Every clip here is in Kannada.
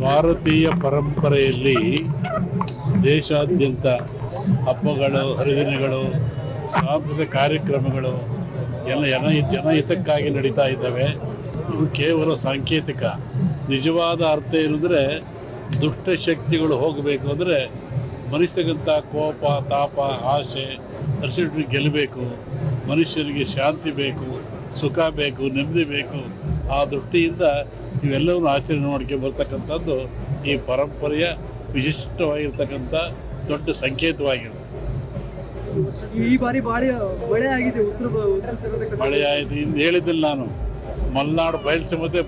ಭಾರತೀಯ ಪರಂಪರೆಯಲ್ಲಿ ದೇಶಾದ್ಯಂತ ಹಬ್ಬಗಳು, ಹರಿದಿನಗಳು, ಸಾಂಸ್ಕೃತಿಕ ಕಾರ್ಯಕ್ರಮಗಳು ಎಲ್ಲ ಜನಹಿತಕ್ಕಾಗಿ ನಡೀತಾ ಇದ್ದಾವೆ. ಇವು ಕೇವಲ ಸಾಂಕೇತಿಕ. ನಿಜವಾದ ಅರ್ಥ ಏನಂದರೆ, ದುಷ್ಟ ಶಕ್ತಿಗಳು ಹೋಗಬೇಕು ಅಂದರೆ ಮನುಷ್ಯಗಂತ ಕೋಪ, ತಾಪ, ಆಸೆ, ಅರಿಸಿಟ್ಟು ಗೆಲ್ಲಬೇಕು. ಮನುಷ್ಯನಿಗೆ ಶಾಂತಿ ಬೇಕು, ಸುಖ ಬೇಕು, ನೆಮ್ಮದಿ ಬೇಕು. ಆ ದೃಷ್ಟಿಯಿಂದ ಇವೆಲ್ಲವನ್ನು ಆಚರಣೆ ಮಾಡ್ಕೊಂಡು ಬರ್ತಕ್ಕಂಥದ್ದು ಈ ಪರಂಪರೆಯ ವಿಶಿಷ್ಟವಾಗಿರ್ತಕ್ಕಂಥ ದೊಡ್ಡ ಸಂಕೇತವಾಗಿರುತ್ತೆ. ಈ ಬಾರಿ ಮಳೆ ಆಗಿದೆ. ಮಳೆ ಆಯಿತು. ಇಂದು ಹೇಳಿದ್ದಿಲ್ಲ ನಾನು, ಮಲೆನಾಡು ಬಯಲುಸೀಮೆ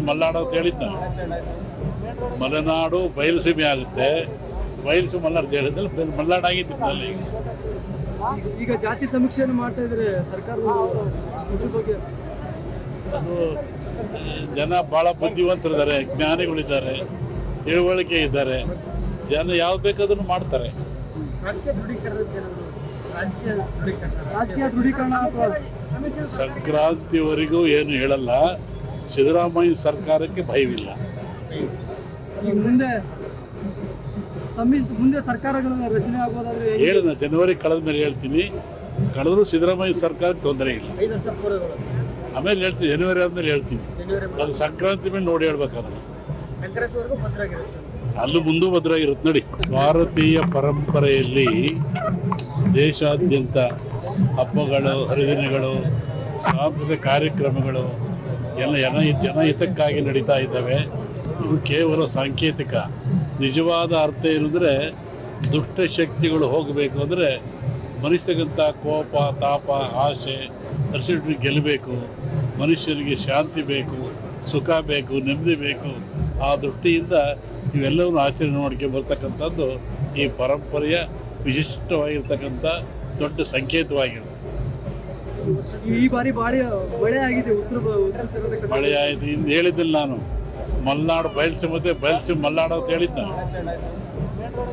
ಮಲೆನಾಡು ಅಂತ ಹೇಳಿದ್ದ. ಮಲೆನಾಡು ಬಯಲುಸೀಮೆ ಆಗುತ್ತೆ, ಬಯಲುಸೀಮೆ ಮಲೆನಾಡು ಅಂತ ಹೇಳಿದ್ದಲ್ಲಿ ಮಲೆನಾಡು ಆಗಿತ್ತು. ಈಗ ಜಾತಿ ಸಮೀಕ್ಷೆಯನ್ನು ಮಾಡ್ತಾ ಇದ್ರೆ ಸರ್ಕಾರ ಬಗ್ಗೆ ಅದು ಜನ ಭಾಳ ಬುದ್ಧಿವಂತರಿದ್ದಾರೆ, ಜ್ಞಾನಿಗಳಿದ್ದಾರೆ, ತಿಳುವಳಿಕೆ ಇದ್ದಾರೆ. ಜನ ಯಾವ್ದು ಬೇಕಾದನ್ನು ಮಾಡ್ತಾರೆ. ರಾಜಕೀಯ ದೃಢೀಕರಣ ಅಥವಾ ಸಂಕ್ರಾಂತಿವರೆಗೂ ಏನು ಹೇಳಲ್ಲ. ಸಿದ್ದರಾಮಯ್ಯ ಸರ್ಕಾರಕ್ಕೆ ಭಯವಿಲ್ಲ. ಈಗ ಮುಂದೆ ಸರ್ಕಾರಗಳ ರಚನೆ ಆಗೋದಾದ್ರೆ ಹೇಳಿದ ಜನವರಿ ಕಳೆದ ಮೇಲೆ ಹೇಳ್ತೀನಿ. ಕಳೆದ್ರು ಸಿದ್ದರಾಮಯ್ಯ ಸರ್ಕಾರಕ್ಕೆ ತೊಂದರೆ ಇಲ್ಲ. 5 ವರ್ಷ ಪೂರ್ವಗಳು ಆಮೇಲೆ ಹೇಳ್ತೀನಿ, ಜನವರಿ ಆದ್ಮೇಲೆ ಹೇಳ್ತೀನಿ. ಅದು ಸಂಕ್ರಾಂತಿ ಮೇಲೆ ನೋಡಿ ಹೇಳ್ಬೇಕಾದ್ರೆ ಸಂಕ್ರಾಂತಿವರೆಗೂ ಭದ್ರಾಗಿರುತ್ತೆ. ಅಲ್ಲೂ ಮುಂದೂ ಭದ್ರಾಗಿರುತ್ತೆ ನೋಡಿ. ಭಾರತೀಯ ಪರಂಪರೆಯಲ್ಲಿ ದೇಶಾದ್ಯಂತ ಹಬ್ಬಗಳು, ಹರಿದಿನಗಳು, ಸಾಂಸ್ಕೃತಿಕ ಕಾರ್ಯಕ್ರಮಗಳು ಎಲ್ಲ ಜನಹಿತಕ್ಕಾಗಿ ನಡೀತಾ ಇದ್ದಾವೆ. ಇವು ಕೇವಲ ಸಾಂಕೇತಿಕ. ನಿಜವಾದ ಅರ್ಥ ಏನಂದರೆ, ದುಷ್ಟ ಶಕ್ತಿಗಳು ಹೋಗಬೇಕು ಅಂದರೆ ಮನುಷ್ಯಗಂತ ಕೋಪ, ತಾಪ, ಆಸೆ, ಅರಿಸಿಟ್ಟು ಗೆಲ್ಲಬೇಕು. ಮನುಷ್ಯನಿಗೆ ಶಾಂತಿ ಬೇಕು, ಸುಖ ಬೇಕು, ನೆಮ್ಮದಿ ಬೇಕು. ಆ ದೃಷ್ಟಿಯಿಂದ ಇವೆಲ್ಲವನ್ನು ಆಚರಣೆ ಮಾಡ್ಕೊಂಡು ಬರ್ತಕ್ಕಂಥದ್ದು ಈ ಪರಂಪರೆಯ ವಿಶಿಷ್ಟವಾಗಿರ್ತಕ್ಕಂಥ ದೊಡ್ಡ ಸಂಕೇತವಾಗಿರುತ್ತೆ. ಈ ಬಾರಿ ಮಳೆ ಆಗಿದೆ. ಮಳೆ ಆಯಿತು. ಇಂದು ಹೇಳಿದ್ದಿಲ್ಲ ನಾನು, ಮಲೆನಾಡು ಬಯಲುಸೀಮೆ ಮಲೆನಾಡು ಅಂತ ಹೇಳಿದ್ದ.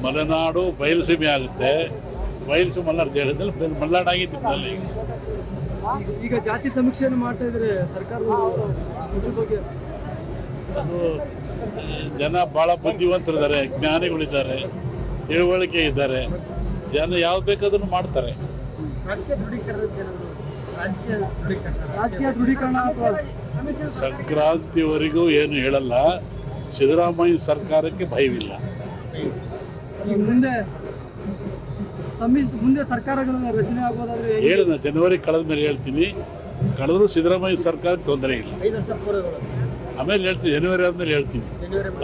ಮಲೆನಾಡು ಬಯಲುಸೀಮೆ ಆಗುತ್ತೆ, ಬಯಲುಸೀಮೆ ಮಲೆನಾಡು ಅಂತ ಹೇಳಿದ್ದಲ್ಲಿ ಮಲೆನಾಡು ಆಗಿತ್ತು. ಈಗ ಜಾತಿ ಸಮೀಕ್ಷೆಯನ್ನು ಮಾಡ್ತಾ ಇದ್ರೆ ಸರ್ಕಾರ ಬಗ್ಗೆ ಅದು ಜನ ಭಾಳ ಬುದ್ಧಿವಂತರಿದ್ದಾರೆ, ಜ್ಞಾನಿಗಳಿದ್ದಾರೆ, ತಿಳುವಳಿಕೆ ಇದ್ದಾರೆ. ಜನ ಯಾವ್ದು ಬೇಕಾದನ್ನು ಮಾಡ್ತಾರೆ. ರಾಜಕೀಯ ದೃಢೀಕರಣ ಅಥವಾ ಸಂಕ್ರಾಂತಿವರೆಗೂ ಏನು ಹೇಳಲ್ಲ. ಸಿದ್ದರಾಮಯ್ಯ ಸರ್ಕಾರಕ್ಕೆ ಭಯವಿಲ್ಲ. ಈಗ ಮುಂದೆ ಸರ್ಕಾರಗಳ ರಚನೆ ಆಗೋದಾದ್ರೆ ಹೇಳಿದ ಜನವರಿ ಕಳೆದ ಮೇಲೆ ಹೇಳ್ತೀನಿ. ಕಳೆದ್ರು ಸಿದ್ದರಾಮಯ್ಯ ಸರ್ಕಾರಕ್ಕೆ ತೊಂದರೆ ಇಲ್ಲ. 5 ವರ್ಷ ಪೂರ್ವಗಳು ಆಮೇಲೆ ಹೇಳ್ತೀನಿ, ಜನವರಿ ಆದ್ಮೇಲೆ ಹೇಳ್ತೀನಿ.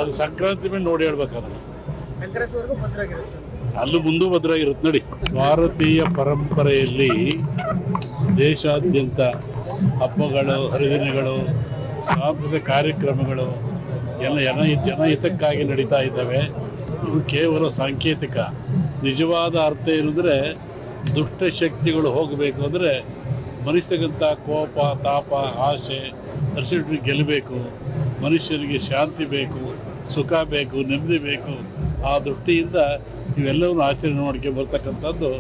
ಅದು ಸಂಕ್ರಾಂತಿ ಮೇಲೆ ನೋಡಿ ಹೇಳ್ಬೇಕಾದ್ರೆ ಸಂಕ್ರಾಂತಿವರೆಗೂ ಭದ್ರಾಗಿರುತ್ತೆ. ಅಲ್ಲೂ ಮುಂದೂ ಭದ್ರಾಗಿರುತ್ತೆ ನೋಡಿ. ಭಾರತೀಯ ಪರಂಪರೆಯಲ್ಲಿ ದೇಶಾದ್ಯಂತ ಹಬ್ಬಗಳು, ಹರಿದಿನಗಳು, ಸಾಂಸ್ಕೃತಿಕ ಕಾರ್ಯಕ್ರಮಗಳು ಎಲ್ಲ ಜನಹಿತಕ್ಕಾಗಿ ನಡೀತಾ ಇದ್ದಾವೆ. ಇವು ಕೇವಲ ಸಾಂಕೇತಿಕ. ನಿಜವಾದ ಅರ್ಥ ಏನಂದರೆ, ದುಷ್ಟ ಶಕ್ತಿಗಳು ಹೋಗಬೇಕು ಅಂದರೆ ಮನುಷ್ಯಗಂತ ಕೋಪ, ತಾಪ, ಆಸೆ, ಅರಿಸಿಟ್ಟು ಗೆಲ್ಲಬೇಕು. ಮನುಷ್ಯನಿಗೆ ಶಾಂತಿ ಬೇಕು, ಸುಖ ಬೇಕು, ನೆಮ್ಮದಿ ಬೇಕು. ಆ ದೃಷ್ಟಿಯಿಂದ ಇವೆಲ್ಲವನ್ನು ಆಚರಣೆ ಮಾಡ್ಕೊಂಡು ಬರ್ತಕ್ಕಂಥದ್ದು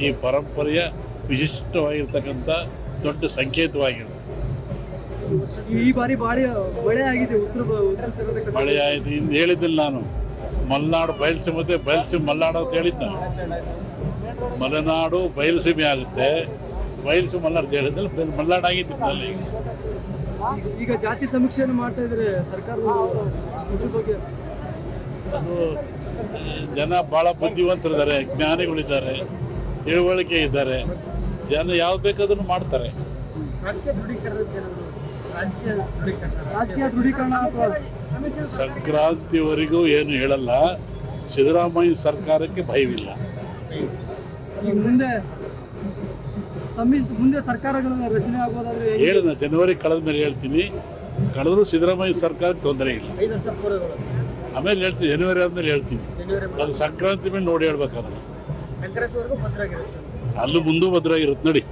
ಈ ಪರಂಪರೆಯ ವಿಶಿಷ್ಟವಾಗಿರ್ತಕ್ಕಂಥ ದೊಡ್ಡ ಸಂಕೇತವಾಗಿರುತ್ತೆ. ಈ ಬಾರಿ ಮಳೆ ಆಗಿದೆ. ಮಳೆ ಆಯಿತು. ಇಂದು ಹೇಳಿದ್ದಿಲ್ಲ ನಾನು, ಮಲೆನಾಡು ಬಯಲುಸೀಮೆ ಮಲೆನಾಡು ಅಂತ ಹೇಳಿದ್ದ. ಮಲೆನಾಡು ಬಯಲುಸೀಮೆ ಆಗುತ್ತೆ, ಬಯಲುಸೀಮೆ ಮಲೆನಾಡು ಅಂತ ಹೇಳಿದ್ದಲ್ಲಿ ಮಲೆನಾಡು ಆಗಿತ್ತು. ಈಗ ಜಾತಿ ಸಮೀಕ್ಷೆಯನ್ನು ಮಾಡ್ತಾ ಇದ್ರೆ ಸರ್ಕಾರ ಬಗ್ಗೆ ಅದು ಜನ ಭಾಳ ಬುದ್ಧಿವಂತರಿದ್ದಾರೆ, ಜ್ಞಾನಿಗಳಿದ್ದಾರೆ, ತಿಳುವಳಿಕೆ ಇದ್ದಾರೆ. ಜನ ಯಾವ್ದು ಬೇಕಾದನ್ನು ಮಾಡ್ತಾರೆ. ರಾಜಕೀಯ ದೃಢೀಕರಣ ಅಥವಾ ಸಂಕ್ರಾಂತಿವರೆಗೂ ಏನು ಹೇಳಲ್ಲ. ಸಿದ್ದರಾಮಯ್ಯ ಸರ್ಕಾರಕ್ಕೆ ಭಯವಿಲ್ಲ. ಈಗ ಮುಂದೆ ಸರ್ಕಾರಗಳ ರಚನೆ ಆಗೋದಾದ್ರೆ ಹೇಳಿದ ಜನವರಿ ಕಳೆದ ಮೇಲೆ ಹೇಳ್ತೀನಿ. ಕಳೆದ್ರು ಸಿದ್ದರಾಮಯ್ಯ ಸರ್ಕಾರಕ್ಕೆ ತೊಂದರೆ ಇಲ್ಲ. 5 ವರ್ಷ ಪೂರ್ವಗಳು ಆಮೇಲೆ ಹೇಳ್ತೀನಿ, ಜನವರಿ ಆದ್ಮೇಲೆ ಹೇಳ್ತೀನಿ. ಅದು ಸಂಕ್ರಾಂತಿ ಮೇಲೆ ನೋಡಿ ಹೇಳ್ಬೇಕಾದ್ರೆ ಸಂಕ್ರಾಂತಿವರೆಗೂ ಭದ್ರಾಗಿರುತ್ತೆ. ಅಲ್ಲೂ ಮುಂದೂ ಭದ್ರಾಗಿರುತ್ತೆ ನೋಡಿ.